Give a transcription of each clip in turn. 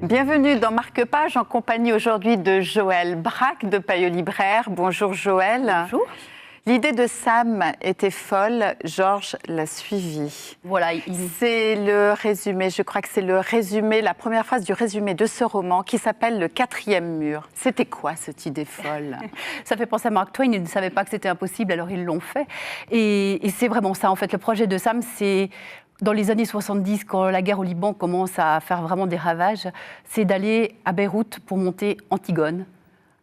Bienvenue dans Marque-Page en compagnie aujourd'hui de Joëlle Braque de Payot Libraire. Bonjour Joëlle. Bonjour. L'idée de Sam était folle, Georges l'a suivie. Voilà, c'est le résumé, je crois que c'est le résumé, la première phrase du résumé de ce roman qui s'appelle Le quatrième mur. C'était quoi cette idée folle? Ça fait penser à Mark Twain, ils ne savaient pas que c'était impossible, alors ils l'ont fait. Et c'est vraiment ça, en fait, le projet de Sam, c'est... Dans les années 70, quand la guerre au Liban commence à faire vraiment des ravages, c'est d'aller à Beyrouth pour monter Antigone,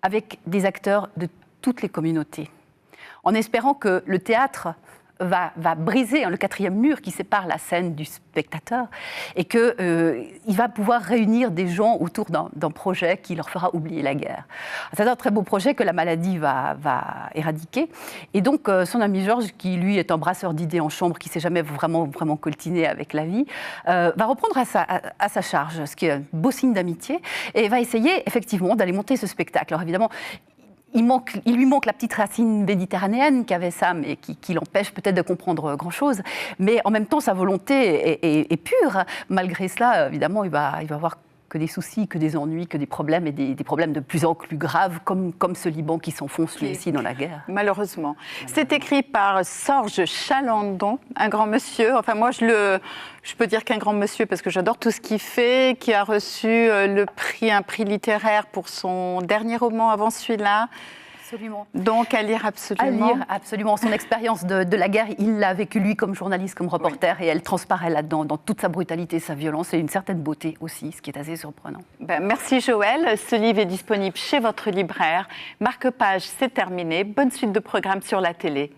avec des acteurs de toutes les communautés, en espérant que le théâtre va briser le quatrième mur qui sépare la scène du spectateur et qu'il va pouvoir réunir des gens autour d'un projet qui leur fera oublier la guerre. C'est un très beau projet que la maladie va éradiquer. Et donc, son ami Georges, qui lui est un brasseur d'idées en chambre, qui ne s'est jamais vraiment coltiné avec la vie, va reprendre à sa charge, ce qui est un beau signe d'amitié, et va essayer effectivement d'aller monter ce spectacle. Alors évidemment, il lui manque la petite racine méditerranéenne qu'avait Sam et qui l'empêche peut-être de comprendre grand-chose. Mais en même temps, sa volonté est pure. Malgré cela, évidemment, il va avoir que des soucis, que des ennuis, que des problèmes, et des problèmes de plus en plus graves, comme ce Liban qui s'enfonce lui aussi dans la guerre. Malheureusement. C'est écrit par Sorge Chalandon, un grand monsieur. Enfin, moi, je peux dire qu'un grand monsieur, parce que j'adore tout ce qu'il fait, qui a reçu un prix littéraire pour son dernier roman avant celui-là. Absolument. Donc, à lire absolument. À lire absolument. Son expérience de la guerre, il l'a vécue lui comme journaliste, comme reporter, oui. Et elle transparaît là-dedans, dans toute sa brutalité, sa violence et une certaine beauté aussi, ce qui est assez surprenant. Merci Joëlle. Ce livre est disponible chez votre libraire. Marque-Page, c'est terminé. Bonne suite de programmes sur la télé.